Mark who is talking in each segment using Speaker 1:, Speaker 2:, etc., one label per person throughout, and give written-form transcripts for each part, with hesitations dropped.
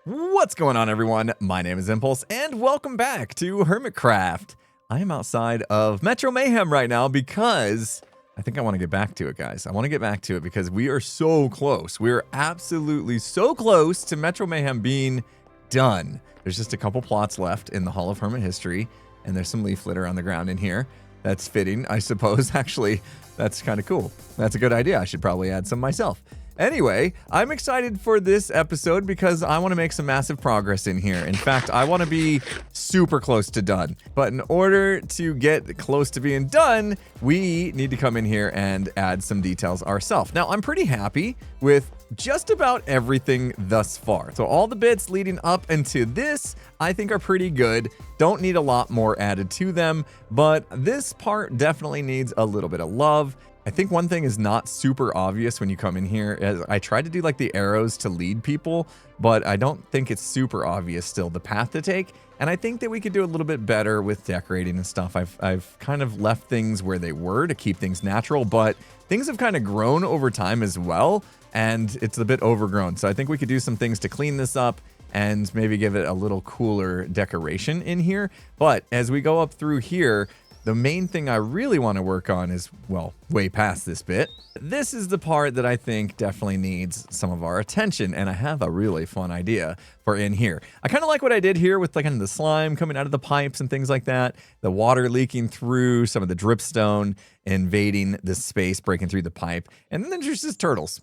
Speaker 1: What's going on, everyone? My name is Impulse, and welcome back to Hermitcraft. I am outside of Metro Mayhem right now because I think I want to get back to it, guys. I want to get back to it because we are so close. We are absolutely so close to Metro Mayhem being done. There's just a couple plots left in the Hall of Hermit History, and there's some leaf litter on the ground in here. That's fitting, I suppose. Actually, that's kind of cool. That's a good idea. I should probably add some myself. Anyway, I'm excited for this episode because I want to make some massive progress in here. In fact, I want to be super close to done. But in order to get close to being done, we need to come in here and add some details ourselves. Now, I'm pretty happy with just about everything thus far. So all the bits leading up into this, I think are pretty good. Don't need a lot more added to them, but this part definitely needs a little bit of love. I think one thing is not super obvious when you come in here is I tried to do like the arrows to lead people, but I don't think it's super obvious still the path to take. And I think that we could do a little bit better with decorating and stuff. I've kind of left things where they were to keep things natural, but things have kind of grown over time as well, and it's a bit overgrown. So I think we could do some things to clean this up and maybe give it a little cooler decoration in here. But as we go up through here, the main thing I really want to work on is, well, way past this bit. This is the part that I think definitely needs some of our attention, and I have a really fun idea for in here. I kind of like what I did here with like kind of the slime coming out of the pipes and things like that, the water leaking through, some of the dripstone invading this space, breaking through the pipe, and then there's just turtles,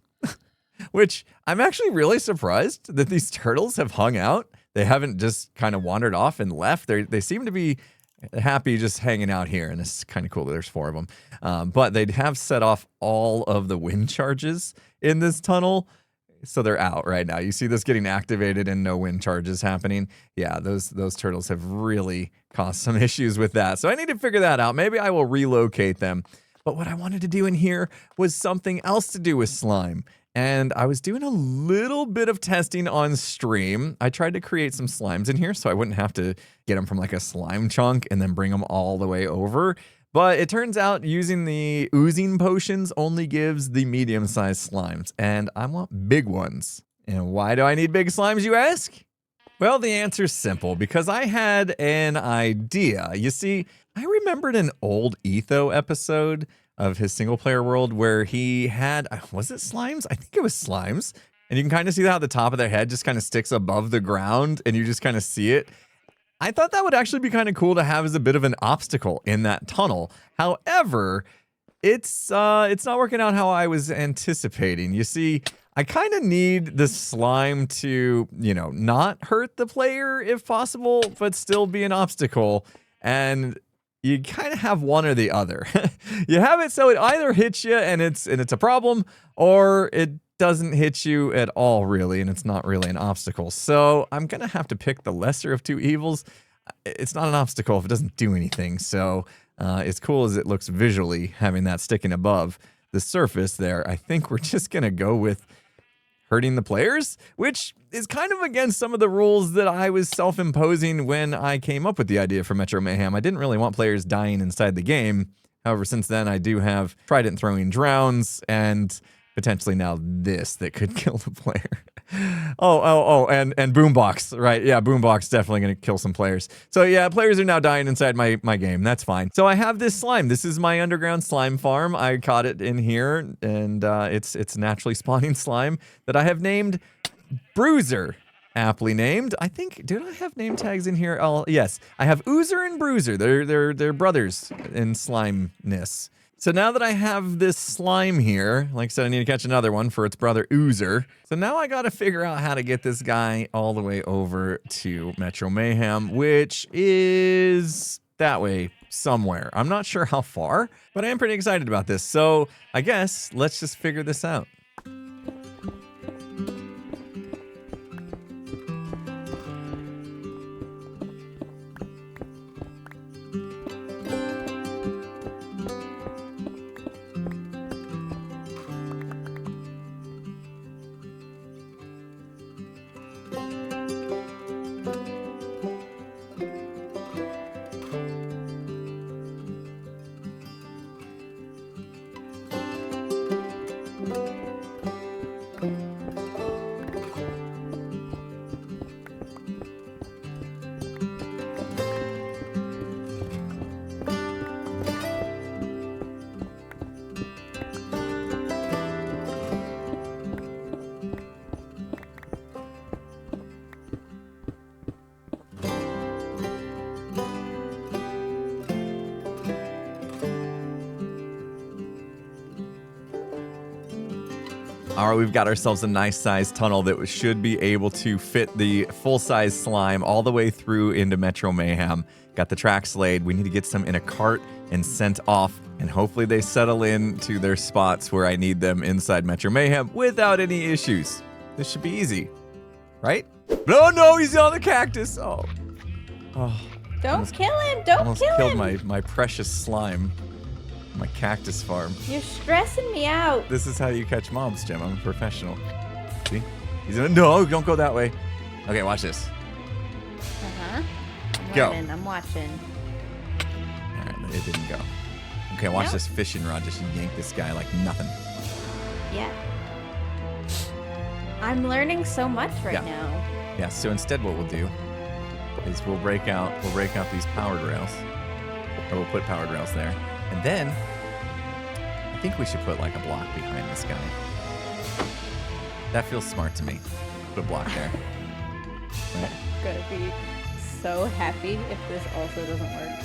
Speaker 1: which I'm actually really surprised that these turtles have hung out. They haven't just kind of wandered off and left. They seem to be happy just hanging out here, and it's kind of cool that there's 4 of them. But they have set off all of the wind charges in this tunnel, so they're out right now. You see this getting activated and no wind charges happening. Yeah, those turtles have really caused some issues with that. So I need to figure that out. Maybe I will relocate them. But what I wanted to do in here was something else to do with slime. And I was doing a little bit of testing on stream. I tried to create some slimes in here so I wouldn't have to get them from like a slime chunk and then bring them all the way over. But it turns out using the oozing potions only gives the medium-sized slimes, and I want big ones. And why do I need big slimes, you ask? Well, the answer's simple, because I had an idea. You see, I remembered an old Etho episode of his single player world where he had, was it slimes? I think it was slimes. And you can kind of see how the top of their head just kind of sticks above the ground and you just kind of see it. I thought that would actually be kind of cool to have as a bit of an obstacle in that tunnel. However, it's not working out how I was anticipating. You see, I kind of need the slime to, not hurt the player if possible, but still be an obstacle. And you kind of have one or the other. You have it so it either hits you and it's a problem, or it doesn't hit you at all, really, and it's not really an obstacle. So I'm gonna have to pick the lesser of 2 evils. It's not an obstacle if it doesn't do anything. So as cool as it looks visually, having that sticking above the surface there, I think we're just gonna go with hurting the players, which is kind of against some of the rules that I was self-imposing when I came up with the idea for Metro Mayhem. I didn't really want players dying inside the game. However, since then, I do have Trident throwing drowns and potentially now this that could kill the player. and Boombox, right? Yeah, Boombox definitely going to kill some players. So yeah, players are now dying inside my game. That's fine. So I have this slime. This is my underground slime farm. I caught it in here, and it's naturally spawning slime that I have named Bruiser. Aptly named. I think, did I have name tags in here? Oh, yes. I have Oozer and Bruiser. They're brothers in slimeness. So now that I have this slime here, like I said, I need to catch another one for its brother Oozer. So now I got to figure out how to get this guy all the way over to Metro Mayhem, which is that way somewhere. I'm not sure how far, but I am pretty excited about this. So I guess let's just figure this out. All right, we've got ourselves a nice sized tunnel that should be able to fit the full-size slime all the way through into Metro Mayhem. Got the tracks laid. We need to get some in a cart and sent off, and hopefully they settle in to their spots where I need them inside Metro Mayhem without any issues. This should be easy, right? No, no, he's on the cactus. Oh.
Speaker 2: Don't kill him. Don't
Speaker 1: almost
Speaker 2: kill
Speaker 1: killed
Speaker 2: him.
Speaker 1: my precious slime. My cactus farm.
Speaker 2: You're stressing me out.
Speaker 1: This is how you catch mobs, Jim. I'm a professional. See? He's in a, no, don't go that way. Okay, watch this. Go.
Speaker 2: I'm watching.
Speaker 1: All right, it didn't go. Okay, watch this fishing rod just yank this guy like nothing.
Speaker 2: Yeah. I'm learning so much right now.
Speaker 1: Yeah, so instead what we'll do is we'll break out these powered rails. Or we'll put powered rails there. And then, I think we should put like a block behind this guy. That feels smart to me. Put a block there. Right?
Speaker 2: I'm gonna be so happy if this also doesn't work.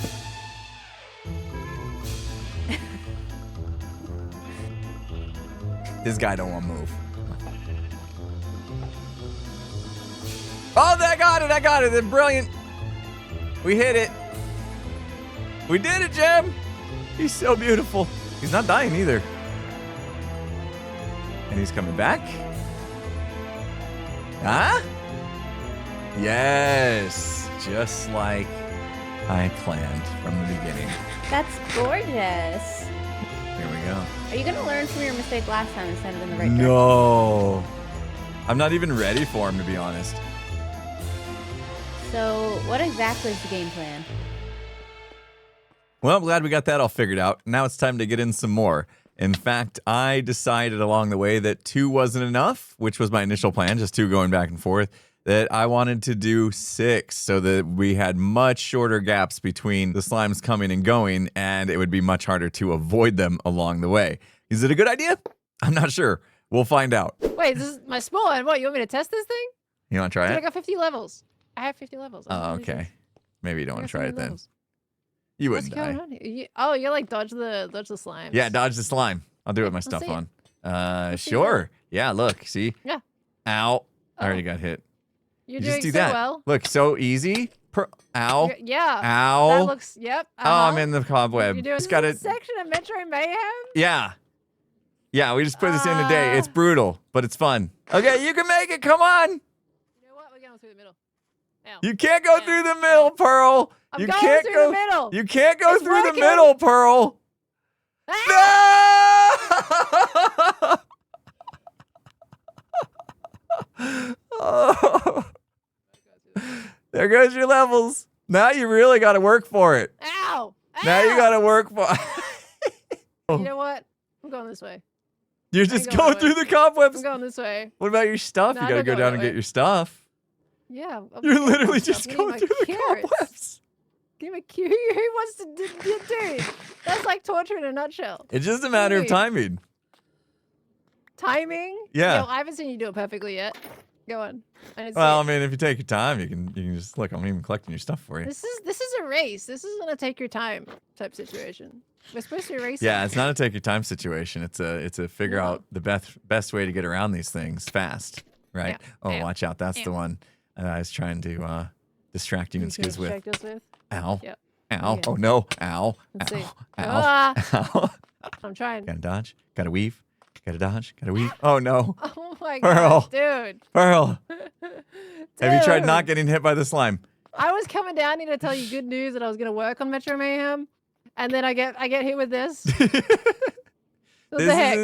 Speaker 1: This guy don't want to move. Oh, I got it. That's brilliant. We hit it. We did it, Jim. He's so beautiful. He's not dying either. And he's coming back. Huh? Yes. Just like I planned from the beginning.
Speaker 2: That's gorgeous.
Speaker 1: Here we go.
Speaker 2: Are you gonna learn from your mistake last time and send it in the right direction?
Speaker 1: No. I'm not even ready for him, to be honest.
Speaker 2: So, what exactly is the game plan?
Speaker 1: Well, I'm glad we got that all figured out. Now it's time to get in some more. In fact, I decided along the way that 2 wasn't enough, which was my initial plan, just 2 going back and forth, that I wanted to do 6 so that we had much shorter gaps between the slimes coming and going, and it would be much harder to avoid them along the way. Is it a good idea? I'm not sure. We'll find out.
Speaker 3: Wait, this is my spawn. What, you want me to test this thing?
Speaker 1: You want to try
Speaker 3: I
Speaker 1: it?
Speaker 3: got 50 levels. I have 50 levels.
Speaker 1: Oh, okay. Maybe you don't want to try it then.
Speaker 3: Levels.
Speaker 1: You
Speaker 3: What's
Speaker 1: wouldn't
Speaker 3: going
Speaker 1: die.
Speaker 3: on here? Oh, you're like dodge the slimes.
Speaker 1: Yeah, dodge the slime. I'll do it with my
Speaker 3: Let's
Speaker 1: stuff
Speaker 3: see it.
Speaker 1: on.
Speaker 3: Let's see
Speaker 1: Sure. Yeah, look, see?
Speaker 3: Yeah.
Speaker 1: Ow. I
Speaker 3: Oh.
Speaker 1: already got hit.
Speaker 3: You're
Speaker 1: You
Speaker 3: doing
Speaker 1: just do
Speaker 3: so
Speaker 1: that.
Speaker 3: well.
Speaker 1: Look, so easy. Ow.
Speaker 3: Yeah.
Speaker 1: Ow.
Speaker 3: That looks, yep.
Speaker 1: Oh, I'm in the cobweb.
Speaker 3: You're doing
Speaker 1: Just got
Speaker 3: this
Speaker 1: it.
Speaker 3: section of Metro Mayhem?
Speaker 1: Yeah. Yeah, we just put this in today. It's brutal, but it's fun. Okay, you can make it. Come on.
Speaker 3: You know what? We're going through the middle. Ow.
Speaker 1: You can't go
Speaker 3: Ow.
Speaker 1: through the middle, Pearl.
Speaker 3: I'm
Speaker 1: You
Speaker 3: going
Speaker 1: can't
Speaker 3: through
Speaker 1: go
Speaker 3: the middle.
Speaker 1: You can't go
Speaker 3: It's
Speaker 1: through
Speaker 3: working.
Speaker 1: the middle, Pearl.
Speaker 3: Ah!
Speaker 1: No! Oh. There goes your levels. Now you really got to work for it.
Speaker 3: Ow.
Speaker 1: Now you
Speaker 3: Ow!
Speaker 1: got to work for
Speaker 3: You know what? I'm going this way.
Speaker 1: You're just
Speaker 3: going
Speaker 1: going
Speaker 3: that
Speaker 1: through the cobwebs.
Speaker 3: I'm going this way.
Speaker 1: What about your stuff?
Speaker 3: No,
Speaker 1: You
Speaker 3: I'm
Speaker 1: got to
Speaker 3: not
Speaker 1: go
Speaker 3: going
Speaker 1: down
Speaker 3: that
Speaker 1: and
Speaker 3: way.
Speaker 1: get your stuff.
Speaker 3: Yeah.
Speaker 1: You're literally
Speaker 3: stuff.
Speaker 1: just
Speaker 3: Give me
Speaker 1: going
Speaker 3: my
Speaker 1: through the
Speaker 3: carrots.
Speaker 1: cobwebs.
Speaker 3: Give me Q. Who wants to do? That's like torture in a nutshell.
Speaker 1: It's just a matter of
Speaker 3: Wait.
Speaker 1: timing.
Speaker 3: Timing?
Speaker 1: Yeah.
Speaker 3: Yo, I haven't seen you do it perfectly yet. Go on. I didn't see
Speaker 1: Well, I
Speaker 3: it.
Speaker 1: mean, if you take your time, you can just look. I'm even collecting your stuff for you.
Speaker 3: This is a race. This is gonna take your time type situation. We're supposed to be racing.
Speaker 1: Yeah, it's not a take your time situation. It's a figure
Speaker 3: No.
Speaker 1: out the best way to get around these things fast, right?
Speaker 3: Yeah.
Speaker 1: Oh,
Speaker 3: Yeah.
Speaker 1: watch out! That's
Speaker 3: Yeah.
Speaker 1: the one I was trying to distract you and Skizz with.
Speaker 3: Check this with.
Speaker 1: Ow!
Speaker 3: Yep.
Speaker 1: Ow!
Speaker 3: Okay.
Speaker 1: Oh no! Ow!
Speaker 3: Let's
Speaker 1: Ow!
Speaker 3: see.
Speaker 1: Ow!
Speaker 3: Ah,
Speaker 1: Ow!
Speaker 3: I'm trying.
Speaker 1: Gotta dodge. Gotta weave. Gotta dodge. Gotta weave. Oh no!
Speaker 3: Oh my
Speaker 1: Pearl.
Speaker 3: god, dude.
Speaker 1: Pearl, have you tried not
Speaker 3: Dude.
Speaker 1: getting hit by the slime?
Speaker 3: I was coming down here to tell you good news that I was gonna work on Metro Mayhem, and then I get hit with this. What the heck?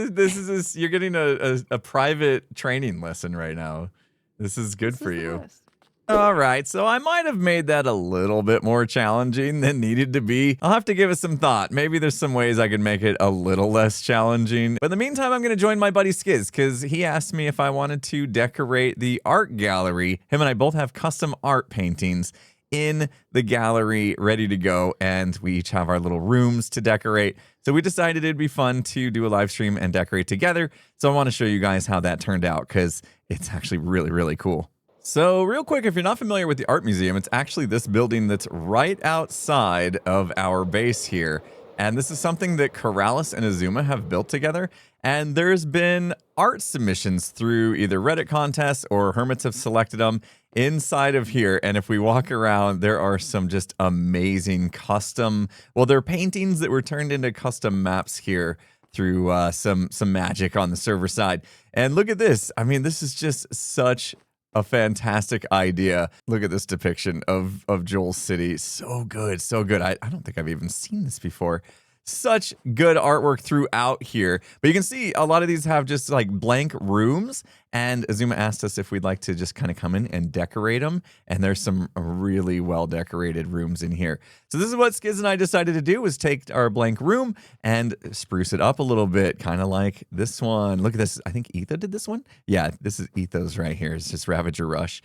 Speaker 1: You're getting a private training lesson right now. This is good
Speaker 3: This
Speaker 1: for
Speaker 3: is the
Speaker 1: you.
Speaker 3: worst.
Speaker 1: All right, so I might have made that a little bit more challenging than needed to be. I'll have to give it some thought. Maybe there's some ways I could make it a little less challenging. But in the meantime, I'm going to join my buddy Skizz because he asked me if I wanted to decorate the art gallery. Him and I both have custom art paintings in the gallery ready to go, and we each have our little rooms to decorate. So we decided it'd be fun to do a live stream and decorate together. So I want to show you guys how that turned out because it's actually really, really cool. So real quick, if you're not familiar with the art museum, it's actually this building that's right outside of our base here. And this is something that Corrales and Azuma have built together. And there's been art submissions through either Reddit contests or Hermits have selected them inside of here. And if we walk around, there are some just amazing custom, well, they're paintings that were turned into custom maps here through some magic on the server side. And look at this. I mean, this is just such a fantastic idea. Look at this depiction of Joel's city. So good, so good. I don't think I've even seen this before. Such good artwork throughout here. But you can see a lot of these have just like blank rooms. And Azuma asked us if we'd like to just kind of come in and decorate them. And there's some really well decorated rooms in here. So this is what Skizz and I decided to do, was take our blank room and spruce it up a little bit. Kind of like this one. Look at this. I think Etho did this one. Yeah, this is Etho's right here. It's just Ravager Rush.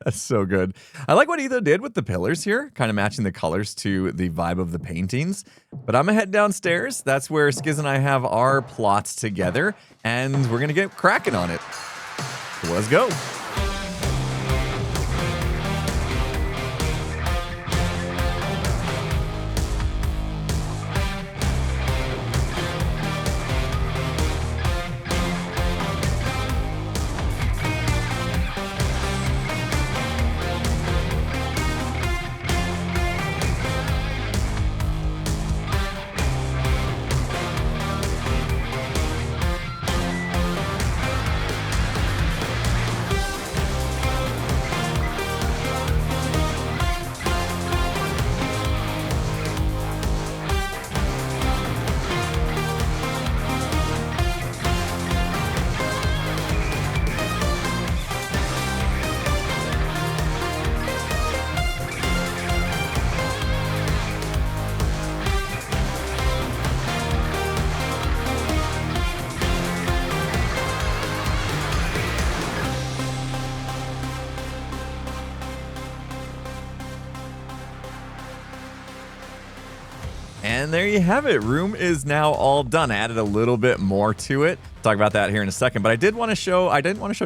Speaker 1: That's so good. I like what Etho did with the pillars here, kind of matching the colors to the vibe of the paintings. But I'm going to head downstairs. That's where Skizz and I have our plots together, and we're going to get cracking on it. So let's go. And there you have it. Room is now all done. I added a little bit more to it. Talk about that here in a second. But I didn't want to show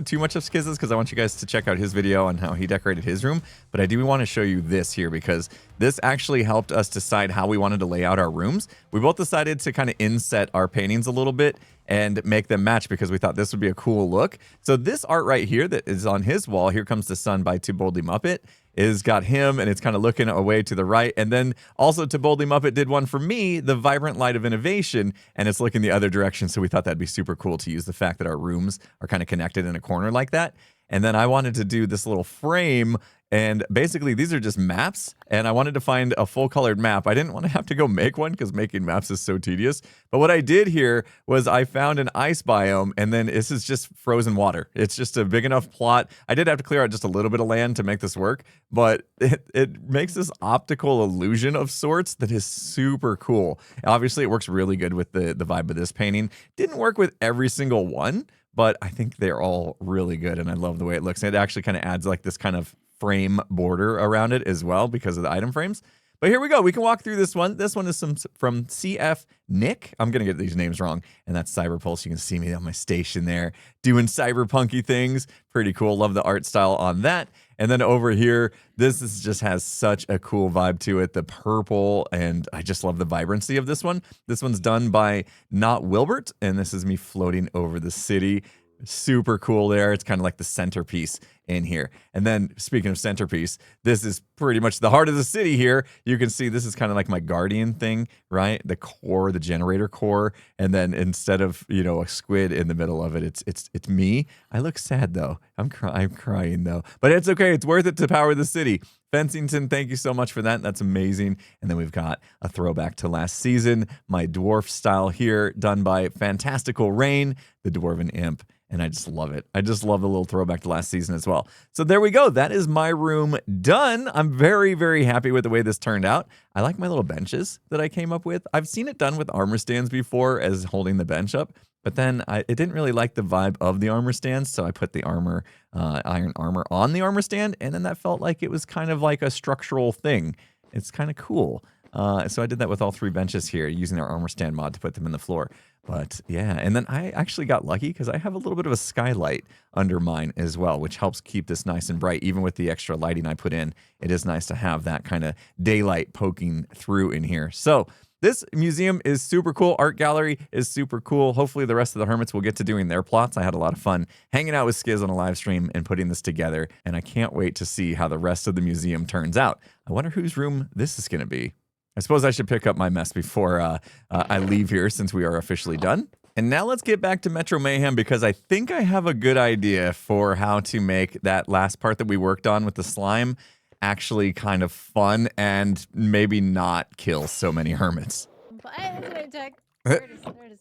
Speaker 1: too much of Skizz's because I want you guys to check out his video on how he decorated his room. But I do want to show you this here because this actually helped us decide how we wanted to lay out our rooms. We both decided to kind of inset our paintings a little bit and make them match because we thought this would be a cool look. So this art right here that is on his wall, Here Comes the Sun by Too Boldly Muppet, is got him and it's kind of looking away to the right. And then also Too Boldly Muppet did one for me, The Vibrant Light of Innovation, and it's looking the other direction. So we thought that'd be super cool to use the fact that our rooms are kind of connected in a corner like that. And then I wanted to do this little frame, and basically these are just maps, and I wanted to find a full colored map. I didn't want to have to go make one because making maps is so tedious. But what I did here was I found an ice biome, and then this is just frozen water. It's just a big enough plot. I did have to clear out just a little bit of land to make this work, but it makes this optical illusion of sorts that is super cool. Obviously, it works really good with the vibe of this painting. Didn't work with every single one, but I think they're all really good, and I love the way it looks. And it actually kind of adds like this kind of frame border around it as well because of the item frames. But here we go. We can walk through this one. This one is from CF Nick. I'm going to get these names wrong. And that's Cyberpulse. You can see me on my station there doing cyberpunky things. Pretty cool. Love the art style on that. And then over here, this is just has such a cool vibe to it. The purple, and I just love the vibrancy of this one. This one's done by Not Wilbert, and this is me floating over the city. Super cool there. It's kind of like the centerpiece in here. And then speaking of centerpiece, this is pretty much the heart of the city here. You can see this is kind of like my guardian thing, right? The core, the generator core. And then instead of, you know, a squid in the middle of it, it's me. I look sad though. I'm crying though. But it's okay. It's worth it to power the city. Fensington, thank you so much for that. That's amazing. And then we've got a throwback to last season, my dwarf style here, done by Fantastical Rain, the Dwarven Imp. And I just love it. I just love the little throwback to last season as well. So there we go. That is my room done. I'm very, very happy with the way this turned out. I like my little benches that I came up with. I've seen it done with armor stands before as holding the bench up, but then it didn't really like the vibe of the armor stands. So I put the armor, iron armor on the armor stand. And then that felt like it was kind of like a structural thing. It's kind of cool. So I did that with all three benches here using our armor stand mod to put them in the floor. But yeah, and then I actually got lucky because I have a little bit of a skylight under mine as well, which helps keep this nice and bright. Even with the extra lighting I put in, it is nice to have that kind of daylight poking through in here. So This museum is super cool. Art gallery is super cool. Hopefully the rest of the Hermits will get to doing their plots. I had a lot of fun hanging out with Skizz on a live stream and putting this together, and I can't wait to see how the rest of the museum turns out. I wonder whose room this is going to be. I suppose I should pick up my mess before I leave here since we are officially done. And now let's get back to Metro Mayhem because I think I have a good idea for how to make that last part that we worked on with the slime actually kind of fun and maybe not kill so many Hermits.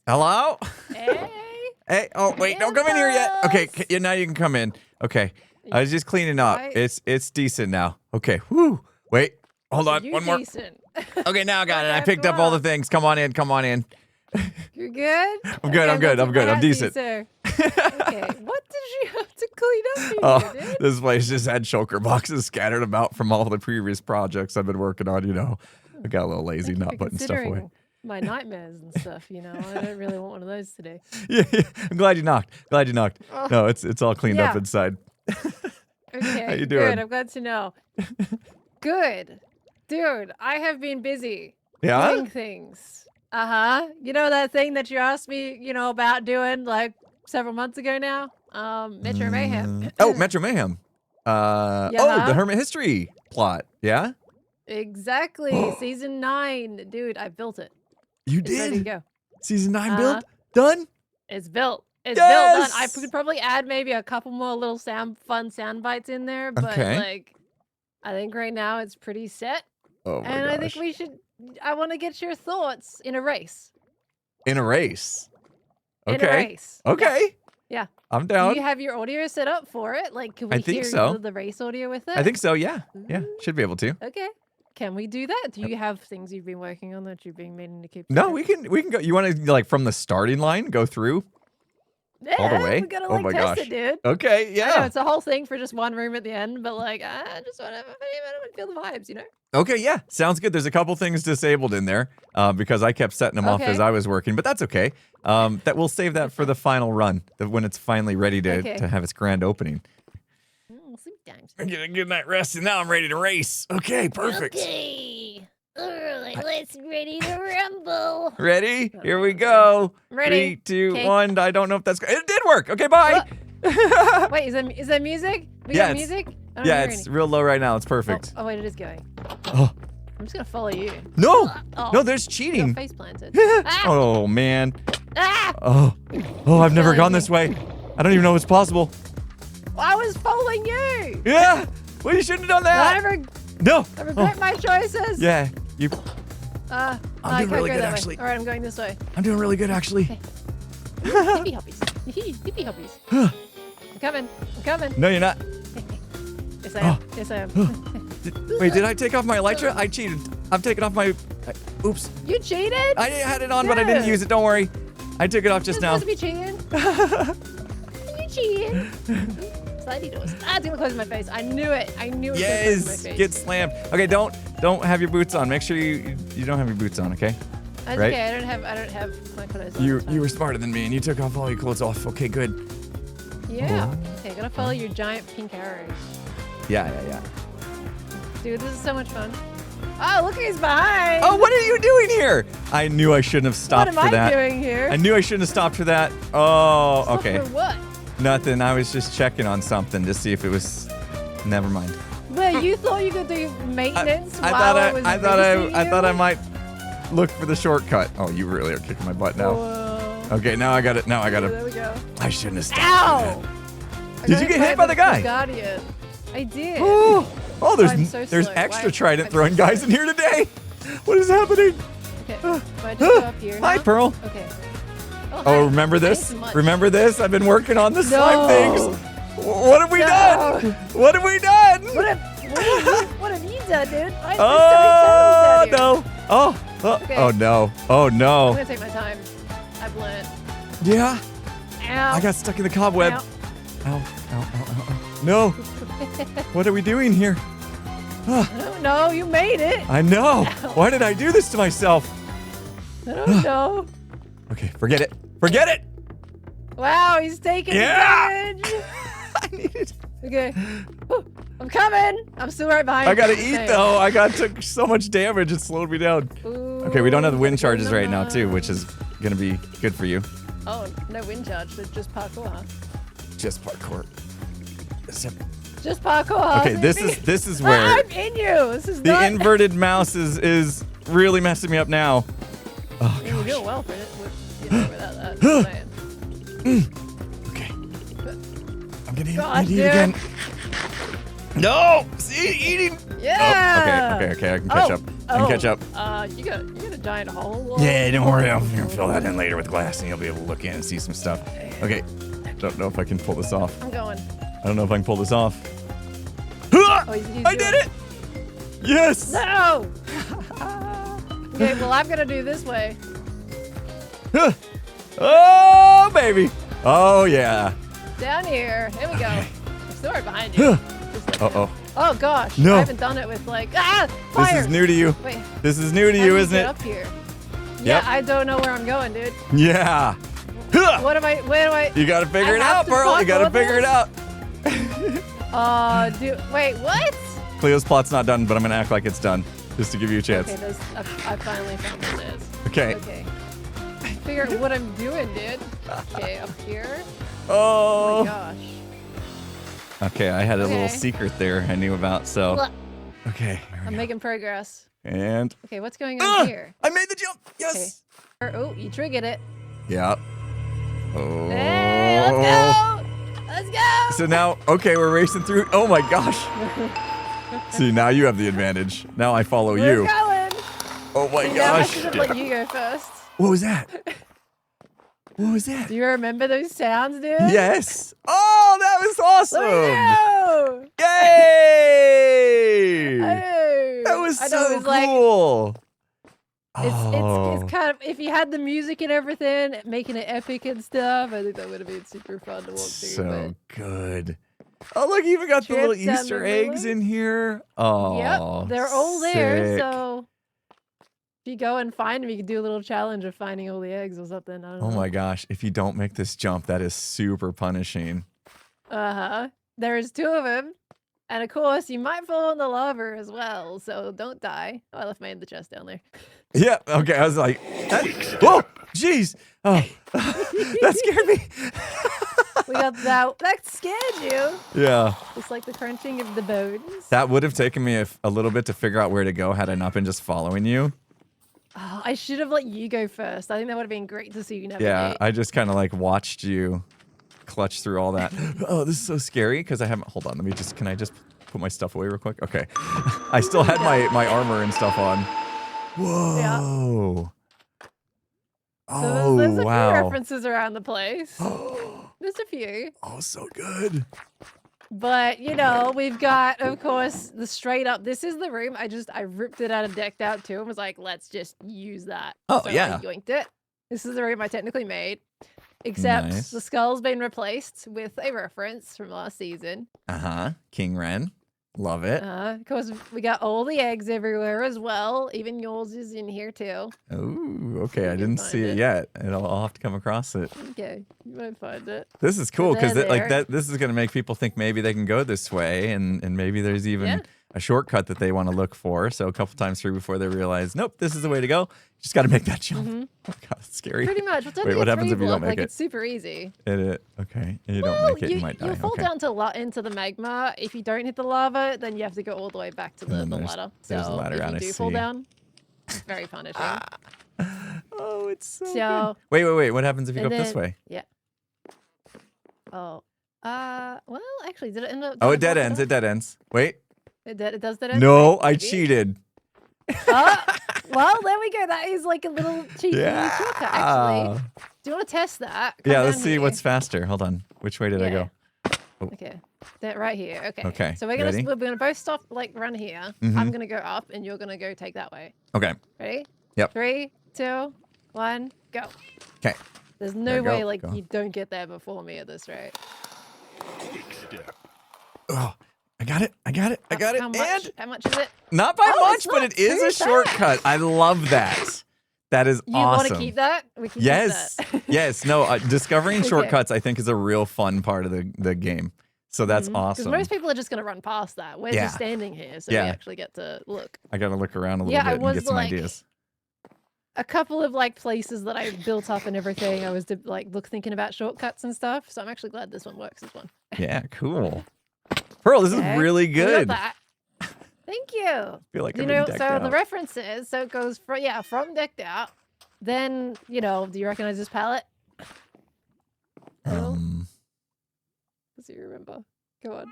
Speaker 1: Hello?
Speaker 3: Hey.
Speaker 1: Hey, oh wait, don't come in here yet. Okay, now you can come in. Okay, I was just cleaning up. It's decent now. Okay, whoo. Wait, hold on, one more.
Speaker 3: Decent.
Speaker 1: Okay, now I got it. I picked up all the things. Come on in, come on in.
Speaker 3: You're good?
Speaker 1: I'm good, I'm good, I'm good. I'm decent.
Speaker 3: Okay, what did you have to clean up here, dude?
Speaker 1: This place just had shulker boxes scattered about from all the previous projects I've been working on, you know. I got a little lazy not putting stuff away.
Speaker 3: My nightmares and stuff, you know. I don't really want one of those today.
Speaker 1: Yeah, I'm glad you knocked. No, it's all cleaned up inside.
Speaker 3: Okay,
Speaker 1: how you doing?
Speaker 3: Good, I'm glad to know. Good. Dude, I have been busy doing things. You know that thing that you asked me, you know, about doing like several months ago now? Metro Mayhem.
Speaker 1: Oh, Metro Mayhem. Oh, the Hermit History plot. Yeah?
Speaker 3: Exactly. Season 9. Dude, I built it.
Speaker 1: You
Speaker 3: It's ready to
Speaker 1: did?
Speaker 3: go.
Speaker 1: Season 9 build? Done?
Speaker 3: It's built. It's
Speaker 1: Yes!
Speaker 3: built. Done. I could probably add maybe a couple more little fun sound bites in there, but like, I think right now it's pretty set.
Speaker 1: Oh my
Speaker 3: and
Speaker 1: gosh.
Speaker 3: I think we should. I want to get your thoughts in a race.
Speaker 1: In a race? Okay.
Speaker 3: In a race.
Speaker 1: Okay.
Speaker 3: Yeah.
Speaker 1: I'm down.
Speaker 3: Do you have your audio set up for it? Like, can we
Speaker 1: I think
Speaker 3: hear
Speaker 1: so.
Speaker 3: the race audio with it?
Speaker 1: I think so, yeah. Yeah, should be able to.
Speaker 3: Okay. Can we do that? Do you have things you've been working on that you've been meaning to keep?
Speaker 1: No, we can go. You want to like from the starting line go through all the way?
Speaker 3: We gotta
Speaker 1: Oh
Speaker 3: like
Speaker 1: my
Speaker 3: test
Speaker 1: gosh.
Speaker 3: it, dude.
Speaker 1: Okay,
Speaker 3: I know
Speaker 1: yeah.
Speaker 3: it's a whole thing for just one room at the end, but like, I just want to feel the vibes, you know?
Speaker 1: Okay, yeah. Sounds good. There's a couple things disabled in there because I kept setting them off as I was working, but that's okay. That we'll save that for the final run, when it's finally ready to have its grand opening.
Speaker 3: Sometimes.
Speaker 1: I'm getting a good night rest, and now I'm ready to race. Okay, perfect.
Speaker 2: Okay. Alright, let's ready to rumble.
Speaker 1: Ready? Here we go.
Speaker 3: I'm ready.
Speaker 1: 3, 2, 1. I don't know if that's... It did work. Okay, bye.
Speaker 3: Wait, is that music? We
Speaker 1: Yeah,
Speaker 3: got
Speaker 1: it's-
Speaker 3: music? I don't
Speaker 1: Yeah,
Speaker 3: hear
Speaker 1: it's
Speaker 3: any.
Speaker 1: real low right now. It's perfect.
Speaker 3: Oh, wait, it is going.
Speaker 1: Oh,
Speaker 3: I'm just gonna follow you.
Speaker 1: no.
Speaker 3: Oh,
Speaker 1: No, there's
Speaker 3: you got
Speaker 1: cheating.
Speaker 3: face planted.
Speaker 1: Oh, man.
Speaker 3: Ah!
Speaker 1: Oh, I've never gone this way. I don't even know what's possible.
Speaker 3: I was following you.
Speaker 1: Yeah. Well, you shouldn't have done that. No.
Speaker 3: I regret my choices.
Speaker 1: Yeah. You.
Speaker 3: I
Speaker 1: I'm doing
Speaker 3: can't
Speaker 1: really
Speaker 3: go
Speaker 1: good,
Speaker 3: that way.
Speaker 1: actually.
Speaker 3: All right, I'm going this way.
Speaker 1: I'm doing really good, actually.
Speaker 3: Hippie hoppies. Hippie hoppies. I'm coming.
Speaker 1: No, you're not.
Speaker 3: Yes, I am. Yes, I am.
Speaker 1: Wait, did I take off my Elytra? I cheated. I'm taking off my... Oops.
Speaker 3: You cheated?
Speaker 1: I had it on, but I didn't use it. Don't worry. I took it off just now.
Speaker 3: You're supposed to be cheating. You cheating. Slidey doors. It's gonna close my face. I knew it. I knew it was gonna close my
Speaker 1: Yes.
Speaker 3: face.
Speaker 1: Get slammed. Okay, don't have your boots on. Make sure you don't have your boots on, okay?
Speaker 3: That's
Speaker 1: right?
Speaker 3: okay. I don't have my clothes on.
Speaker 1: You were smarter than me, and you took off all your clothes off. Okay, good.
Speaker 3: Yeah. Okay, gotta follow your giant pink arrows.
Speaker 1: Yeah.
Speaker 3: Dude, this is so much fun. Oh, look who's behind.
Speaker 1: Oh, what are you doing here? I knew I shouldn't have stopped
Speaker 3: what
Speaker 1: for that.
Speaker 3: am I doing here?
Speaker 1: I knew I shouldn't have stopped for that. Oh,
Speaker 3: Stop
Speaker 1: okay.
Speaker 3: For what?
Speaker 1: Nothing. I was just checking on something to see if it was. Never mind.
Speaker 3: Wait, you thought you could do maintenance
Speaker 1: I
Speaker 3: while I was
Speaker 1: thought I might look for the shortcut. Oh, you really are kicking my butt now.
Speaker 3: Whoa.
Speaker 1: Okay, now I got it.
Speaker 3: There we go.
Speaker 1: I shouldn't have stopped.
Speaker 3: Ow!
Speaker 1: For that. Did you get hit by the guy?
Speaker 3: Guardian. I did.
Speaker 1: Oh,
Speaker 3: I'm so
Speaker 1: there's
Speaker 3: slow.
Speaker 1: extra
Speaker 3: Why-
Speaker 1: trident
Speaker 3: I'm
Speaker 1: throwing
Speaker 3: so
Speaker 1: guys in here today. What is happening?
Speaker 3: Okay. Do I just go up here
Speaker 1: Hi,
Speaker 3: now?
Speaker 1: Pearl.
Speaker 3: Okay.
Speaker 1: Oh,
Speaker 3: hi.
Speaker 1: remember this?
Speaker 3: Thanks so much.
Speaker 1: Remember this? I've been working on the slime
Speaker 3: No.
Speaker 1: things. What have we done? What have we done?
Speaker 3: What have you done, dude? Why is
Speaker 1: Oh,
Speaker 3: there so many turtles
Speaker 1: no. Oh,
Speaker 3: Okay.
Speaker 1: oh no. Oh
Speaker 3: I'm
Speaker 1: no.
Speaker 3: gonna take my time. I've learned.
Speaker 1: Yeah.
Speaker 3: Ow.
Speaker 1: I got stuck in the cobweb.
Speaker 3: Ow.
Speaker 1: Ow. No. What are we doing here?
Speaker 3: I don't know. You made it.
Speaker 1: I know. Why did I do this to myself?
Speaker 3: I don't know.
Speaker 1: Okay, forget it. Forget it.
Speaker 3: Wow, he's taking
Speaker 1: Yeah.
Speaker 3: damage.
Speaker 1: I needed.
Speaker 3: Okay. I'm coming. I'm still right behind
Speaker 1: I gotta
Speaker 3: you.
Speaker 1: eat though. I took so much damage. It slowed me down.
Speaker 3: Ooh,
Speaker 1: Okay, we don't have the wind
Speaker 3: gotta go
Speaker 1: charges right now too, which is gonna be good for you.
Speaker 3: Oh, no wind charge. So just parkour. Huh?
Speaker 1: Just parkour.
Speaker 3: Just parkour.
Speaker 1: Okay, this is where
Speaker 3: I'm in you. This is
Speaker 1: the
Speaker 3: not...
Speaker 1: inverted mouse is really messing me up now. Oh
Speaker 3: You're
Speaker 1: gosh.
Speaker 3: doing well for it. Without that. Just saying.
Speaker 1: Okay. I'm gonna
Speaker 3: God,
Speaker 1: eat
Speaker 3: dude.
Speaker 1: again. No! See, eating.
Speaker 3: Yeah.
Speaker 1: Oh, okay. I can catch up. I can catch up.
Speaker 3: You got a giant hole.
Speaker 1: Yeah, don't worry. I'm gonna fill that in later with glass, and you'll be able to look in and see some stuff. Okay. Don't know if I can pull this off.
Speaker 3: I'm going.
Speaker 1: I don't know if I can pull this off.
Speaker 3: Oh, he's
Speaker 1: I did it! Yes!
Speaker 3: No! Okay, well, I'm gonna do this way.
Speaker 1: Oh, baby! Oh, yeah.
Speaker 3: Down here. Here we go.
Speaker 1: Okay.
Speaker 3: I'm still right behind you.
Speaker 1: Uh-oh.
Speaker 3: Oh, gosh.
Speaker 1: No.
Speaker 3: I haven't done it with, like... Ah! Fire!
Speaker 1: This is new to you.
Speaker 3: Wait.
Speaker 1: This is new to
Speaker 3: How
Speaker 1: you,
Speaker 3: do
Speaker 1: isn't
Speaker 3: get
Speaker 1: it?
Speaker 3: up here? Yeah,
Speaker 1: Yep.
Speaker 3: I don't know where I'm going, dude.
Speaker 1: Yeah.
Speaker 3: What am I... Where do I...
Speaker 1: You gotta figure
Speaker 3: I
Speaker 1: it
Speaker 3: have
Speaker 1: out,
Speaker 3: to
Speaker 1: Pearl. You gotta
Speaker 3: parkour
Speaker 1: figure it
Speaker 3: this?
Speaker 1: out.
Speaker 3: Wait, what?
Speaker 1: Cleo's plot's not done, but I'm gonna act like it's done, just to give you a chance.
Speaker 3: Okay, I finally found what it is.
Speaker 1: Okay.
Speaker 3: Okay. Figure out what I'm doing, dude. Okay, up here.
Speaker 1: Oh.
Speaker 3: Oh my gosh.
Speaker 1: Okay, I had a little
Speaker 3: Okay.
Speaker 1: secret there I knew about, so.
Speaker 3: Look,
Speaker 1: Okay, here we
Speaker 3: I'm
Speaker 1: go.
Speaker 3: making progress.
Speaker 1: And.
Speaker 3: Okay, what's going on
Speaker 1: Ah!
Speaker 3: here?
Speaker 1: I made the jump! Yes!
Speaker 3: Oh, you triggered it.
Speaker 1: Yeah. Oh.
Speaker 3: Hey, let's go! Let's go!
Speaker 1: So now, okay, we're racing through. Oh my gosh. See, now you have the advantage. Now I follow
Speaker 3: We're
Speaker 1: you.
Speaker 3: going!
Speaker 1: Oh my
Speaker 3: Now I
Speaker 1: gosh.
Speaker 3: should have let you go first.
Speaker 1: What was that? What was that?
Speaker 3: Do you remember those sounds, dude?
Speaker 1: Yes. Oh, that was awesome.
Speaker 3: Let me go!
Speaker 1: Yay!
Speaker 3: Hey.
Speaker 1: That was
Speaker 3: I know,
Speaker 1: so
Speaker 3: it was like,
Speaker 1: cool.
Speaker 3: it's kind of, if you had the music and everything, making it epic and stuff, I think that would have been super fun to walk through.
Speaker 1: So good. Oh, look, you even got the little Easter eggs in here. Oh,
Speaker 3: yep, they're all there,
Speaker 1: sick.
Speaker 3: so if you go and find them, you can do a little challenge of finding all the eggs or something. I don't know.
Speaker 1: Oh my gosh, if you don't make this jump, that is super punishing.
Speaker 3: Uh-huh. There's 2 of them. And of course, you might fall in the lava as well, so don't die. Oh, I left my in the chest down there.
Speaker 1: Yeah, okay, I was like, whoa, jeez. Oh, that scared me.
Speaker 3: We got that. That scared you.
Speaker 1: Yeah.
Speaker 3: Just like the crunching of the bones.
Speaker 1: That would have taken me a little bit to figure out where to go had I not been just following you.
Speaker 3: Oh, I should have let you go first. I think that would have been great to see you navigate.
Speaker 1: Yeah, I just kind of like watched you clutch through all that. Oh, this is so scary because I haven't. Hold on, can I just put my stuff away real quick? Okay. I still had my armor and stuff on. Whoa.
Speaker 3: Yeah.
Speaker 1: Oh,
Speaker 3: there's a
Speaker 1: wow.
Speaker 3: few references around the place. There's a few.
Speaker 1: Oh, so good.
Speaker 3: But, you know, we've got, of course, the straight up. This is the room. I ripped it out and decked out too and was like, let's just use that.
Speaker 1: Oh,
Speaker 3: so
Speaker 1: yeah.
Speaker 3: I yoinked it. This is the room I technically made. Except
Speaker 1: Nice.
Speaker 3: the skull's been replaced with a reference from last season.
Speaker 1: Uh-huh. King Ren. Love it.
Speaker 3: Of course, we got all the eggs everywhere as well. Even yours is in here too.
Speaker 1: Ooh, okay. I
Speaker 3: can
Speaker 1: didn't
Speaker 3: find
Speaker 1: see it
Speaker 3: it.
Speaker 1: yet. I'll have to come across it.
Speaker 3: Okay, you might find it.
Speaker 1: This is cool because
Speaker 3: they're
Speaker 1: like
Speaker 3: there.
Speaker 1: this is gonna make people think maybe they can go this way, and maybe there's even
Speaker 3: Yeah.
Speaker 1: a shortcut that they want to look for. So a couple times through before they realize, nope, this is the way to go. You just got to make that jump. Oh God, it's scary.
Speaker 3: Pretty much. It's
Speaker 1: Wait,
Speaker 3: only
Speaker 1: what
Speaker 3: a
Speaker 1: happens if you
Speaker 3: 3
Speaker 1: don't
Speaker 3: block,
Speaker 1: make
Speaker 3: like,
Speaker 1: it?
Speaker 3: It's super easy.
Speaker 1: Okay, and you
Speaker 3: Well,
Speaker 1: don't make it, you might die.
Speaker 3: You'll fall
Speaker 1: Okay.
Speaker 3: down into the magma. If you don't hit the lava, then you have to go all the way back to the
Speaker 1: then there's-
Speaker 3: ladder.
Speaker 1: there's a
Speaker 3: So
Speaker 1: ladder
Speaker 3: if
Speaker 1: out,
Speaker 3: you
Speaker 1: I
Speaker 3: do fall
Speaker 1: see.
Speaker 3: down, it's very punishing.
Speaker 1: Oh, it's so,
Speaker 3: So-
Speaker 1: good. Wait. What happens if you go
Speaker 3: and
Speaker 1: up this
Speaker 3: then-
Speaker 1: way?
Speaker 3: Yeah. Oh. Well, actually, did it end up?
Speaker 1: Oh,
Speaker 3: did
Speaker 1: it dead
Speaker 3: block
Speaker 1: ends.
Speaker 3: off?
Speaker 1: It dead ends. Wait.
Speaker 3: It does that end?
Speaker 1: No,
Speaker 3: Okay,
Speaker 1: I
Speaker 3: maybe.
Speaker 1: cheated.
Speaker 3: Oh, well, there we go. That is like a little cheeky shortcut, actually. Do you want to test that? Come
Speaker 1: Yeah, let's
Speaker 3: down
Speaker 1: see
Speaker 3: here.
Speaker 1: what's faster. Hold on. Which way did I go?
Speaker 3: Okay, that right here. Okay.
Speaker 1: Okay,
Speaker 3: So we're
Speaker 1: ready?
Speaker 3: gonna both stop like run here.
Speaker 1: Mhm.
Speaker 3: I'm gonna go up, and you're gonna go take that way.
Speaker 1: Okay.
Speaker 3: Ready?
Speaker 1: Yep.
Speaker 3: 3, 2, 1, go.
Speaker 1: Okay.
Speaker 3: There's
Speaker 1: There
Speaker 3: no
Speaker 1: you go,
Speaker 3: way like
Speaker 1: go.
Speaker 3: you don't get there before me at this rate.
Speaker 1: Oh, I got it. I got it.
Speaker 3: How
Speaker 1: And
Speaker 3: much? How much is it?
Speaker 1: not by
Speaker 3: Oh,
Speaker 1: much,
Speaker 3: it's
Speaker 1: but
Speaker 3: not
Speaker 1: it is a
Speaker 3: too bad.
Speaker 1: shortcut. I love that. That is
Speaker 3: You
Speaker 1: awesome.
Speaker 3: want to keep that? We can
Speaker 1: Yes.
Speaker 3: keep that.
Speaker 1: Yes. No, discovering
Speaker 3: Okay.
Speaker 1: shortcuts, I think, is a real fun part of the game. So that's awesome.
Speaker 3: Because most people are just going to run past that. We're just standing here, so we actually get to look.
Speaker 1: I got to look around a little bit and get some ideas.
Speaker 3: A couple of places that I built up and everything. I was thinking about shortcuts and stuff. So I'm actually glad this one works. This one.
Speaker 1: Yeah, cool. Pearl, this is really good.
Speaker 3: Thank you.
Speaker 1: I feel like I've been decked out.
Speaker 3: The references. So it goes from decked out. Then do you recognize this palette? Does you remember? Come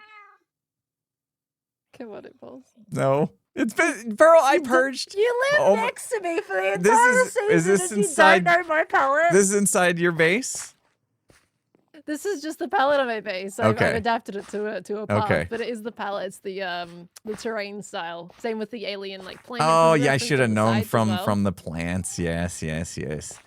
Speaker 3: on, Impulse.
Speaker 1: No. It's been Pearl, I purged.
Speaker 3: You live next to me for the entire season.
Speaker 1: Is this inside?
Speaker 3: You don't know my palette.
Speaker 1: This is inside your base?
Speaker 3: This is just the palette on my base. I've adapted it to a path, but it is the palette. It's the terrain style. Same with the alien plants.
Speaker 1: Oh yeah, I should have known from the plants. Yes.
Speaker 3: Yeah. So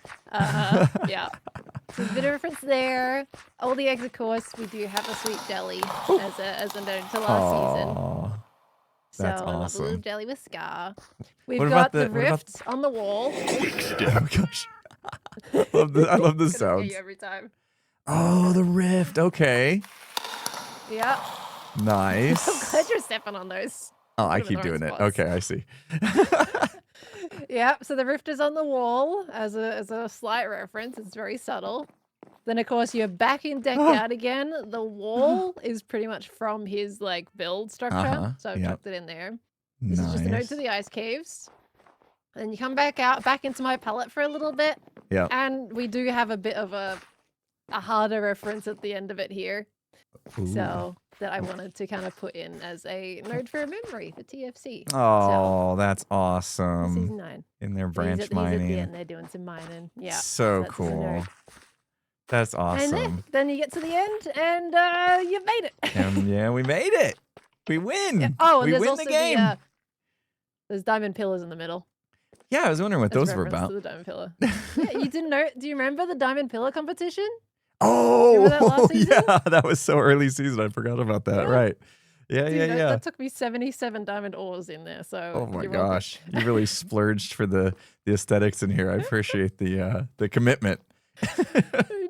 Speaker 3: a bit of reference there. All the eggs, of course. We do have a sweet jelly as a note to last season.
Speaker 1: That's
Speaker 3: so
Speaker 1: awesome.
Speaker 3: A little jelly with Scar. We've got the rift on the wall.
Speaker 1: Oh gosh, I love the sounds.
Speaker 3: Every time.
Speaker 1: Oh, the rift. Okay.
Speaker 3: Yeah.
Speaker 1: Nice.
Speaker 3: I'm glad you're stepping on those.
Speaker 1: Oh, I keep doing it. Okay, I see.
Speaker 3: Yeah, so the rift is on the wall as a slight reference. It's very subtle. Then, of course, you're back in decked out again. The wall is pretty much from his build structure. So I've tucked it in there. This is just a note to the ice caves. And you come back into my palette for a little bit.
Speaker 1: Yeah.
Speaker 3: And we do have a bit of a harder reference at the end of it here. Ooh. So that I wanted to kind of put in as a node for a memory for TFC.
Speaker 1: Oh, that's awesome.
Speaker 3: Season 9.
Speaker 1: In their branch mining.
Speaker 3: He's at the end, they're doing some mining. Yeah.
Speaker 1: So cool. That's awesome.
Speaker 3: And then you get to the end and you made it.
Speaker 1: Yeah, we made it. We win.
Speaker 3: Yeah. Oh, and
Speaker 1: we
Speaker 3: there's
Speaker 1: win
Speaker 3: also
Speaker 1: the game.
Speaker 3: There's diamond pillars in the middle.
Speaker 1: Yeah, I was wondering what those were about.
Speaker 3: To the diamond pillar. Yeah, you didn't know? Do you remember the diamond pillar competition?
Speaker 1: Oh, that yeah, that was so early season. I forgot about that. Yeah. Right. Yeah,
Speaker 3: Dude,
Speaker 1: yeah.
Speaker 3: That took me 77 diamond ores in there. So.
Speaker 1: Oh my gosh, you really splurged for the aesthetics in here. I appreciate the commitment.
Speaker 3: I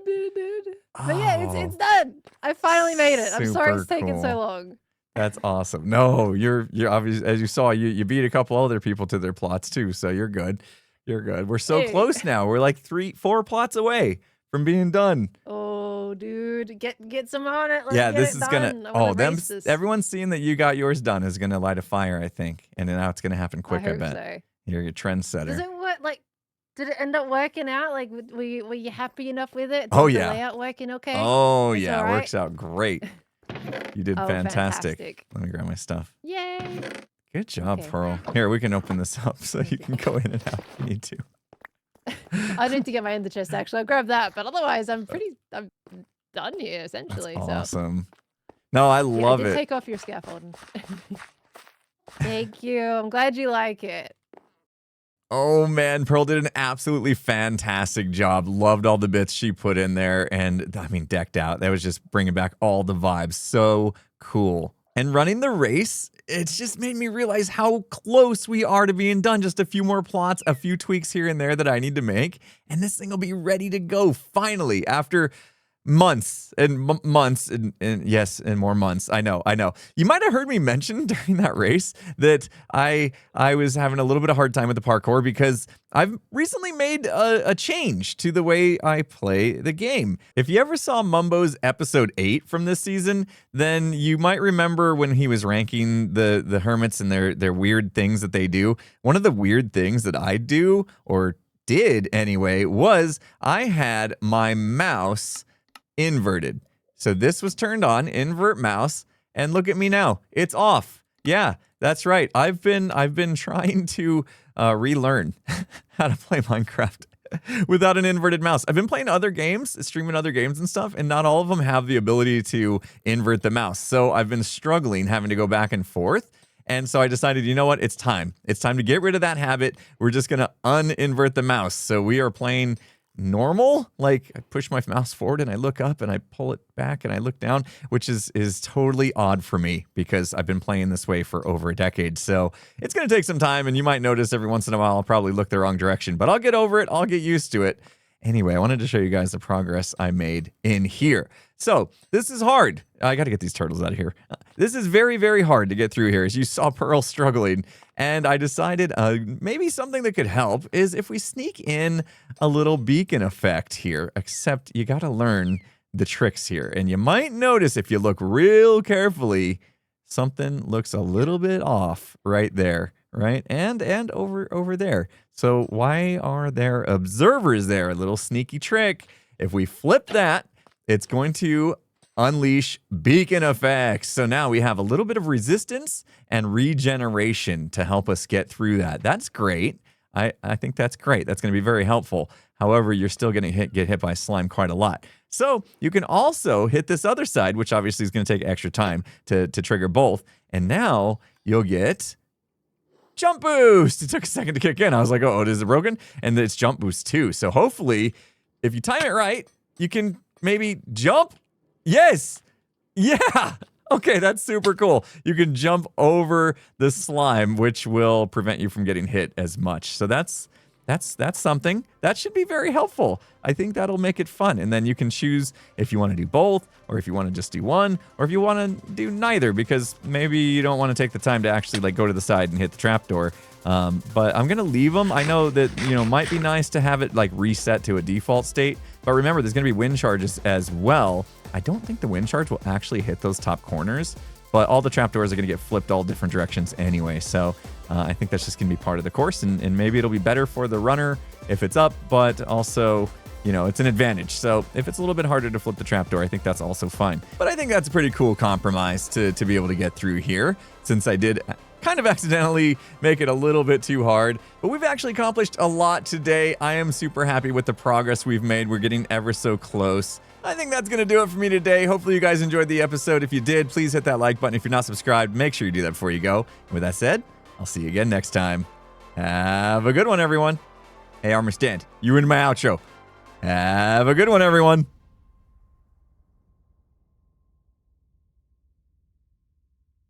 Speaker 3: did, dude. But yeah, it's done. I finally made it. I'm sorry it's taken so long.
Speaker 1: That's awesome. No, you're obvious. As you saw, you beat a couple other people to their plots too, so you're good. You're good. We're so close now. We're like 3-4 plots away from being done.
Speaker 3: Oh, dude, get some on it.
Speaker 1: Let's this is gonna. Everyone seeing that you got yours done is gonna light a fire, I think, and now it's gonna happen quick. I bet. So. You're a trendsetter.
Speaker 3: Does it work? Did it end up working out? Were you happy enough with it? Did
Speaker 1: the
Speaker 3: layout working okay?
Speaker 1: Oh yeah, it works out great. You did fantastic. Let me grab my stuff.
Speaker 3: Yay!
Speaker 1: Good job, Pearl. Here, we can open this up so you can go in and out if you need to.
Speaker 3: I need to get my ender chest actually. I'll grab that, but otherwise I'm done here essentially.
Speaker 1: That's awesome. No, I love it.
Speaker 3: Take off your scaffolding. Thank you. I'm glad you like it.
Speaker 1: Oh man, Pearl did an absolutely fantastic job. Loved all the bits she put in there, and I mean, decked out. That was just bringing back all the vibes. So cool. And running the race, it's just made me realize how close we are to being done. Just a few more plots, a few tweaks here and there that I need to make, and this thing will be ready to go finally after months and months and more months. I know. You might have heard me mention during that race that I was having a little bit of hard time with the parkour because I've recently made a change to the way I play the game. If you ever saw Mumbo's episode 8 from this season, then you might remember when he was ranking the hermits and their weird things that they do. One of the weird things that I do, or did anyway, was I had my mouse inverted. So this was turned on, invert mouse, and look at me now. It's off. Yeah, that's right. I've been trying to relearn how to play Minecraft without an inverted mouse. I've been playing other games, streaming other games and stuff, and not all of them have the ability to invert the mouse. So I've been struggling, having to go back and forth. And so I decided, you know what? It's time. It's time to get rid of that habit. We're just going to uninvert the mouse. So we are playing normal, like I push my mouse forward and I look up and I pull it back and I look down, which is totally odd for me because I've been playing this way for over a decade. So it's going to take some time, and you might notice every once in a while I'll probably look the wrong direction, but I'll get over it. I'll get used to it. Anyway, I wanted to show you guys the progress I made in here. So this is hard. I got to get these turtles out of here. This is very, very hard to get through here, as you saw Pearl struggling. And I decided maybe something that could help is if we sneak in a little beacon effect here, except you got to learn the tricks here. And you might notice if you look real carefully, something looks a little bit off right there, right? And over there. So why are there observers there? A little sneaky trick. If we flip that, it's going to unleash beacon effects. So now we have a little bit of resistance and regeneration to help us get through that. That's great. I think that's great. That's going to be very helpful. However, you're still going to get hit by slime quite a lot. So you can also hit this other side, which obviously is going to take extra time to trigger both. And now you'll get jump boost. It took a second to kick in. I was like, oh, is it broken? And it's jump boost too. So hopefully, if you time it right, you can maybe jump. Yes. Yeah. Okay, that's super cool. You can jump over the slime, which will prevent you from getting hit as much. So that's something. That should be very helpful. I think that'll make it fun. And then you can choose if you want to do both, or if you want to just do one, or if you want to do neither, because maybe you don't want to take the time to actually like go to the side and hit the trapdoor. But I'm going to leave them. I know that, might be nice to have it like reset to a default state. But remember, there's going to be wind charges as well. I don't think the wind charge will actually hit those top corners, but all the trapdoors are going to get flipped all different directions anyway. So I think that's just going to be part of the course, and maybe it'll be better for the runner if it's up, but also, it's an advantage. So if it's a little bit harder to flip the trapdoor, I think that's also fine. But I think that's a pretty cool compromise to be able to get through here, since I did kind of accidentally make it a little bit too hard. But we've actually accomplished a lot today. I am super happy with the progress we've made. We're getting ever so close. I think that's going to do it for me today. Hopefully you guys enjoyed the episode. If you did, please hit that like button. If you're not subscribed, make sure you do that before you go. And with that said, I'll see you again next time. Have a good one, everyone. Hey, Armor Stand, you ruined my outro. Have a good one, everyone.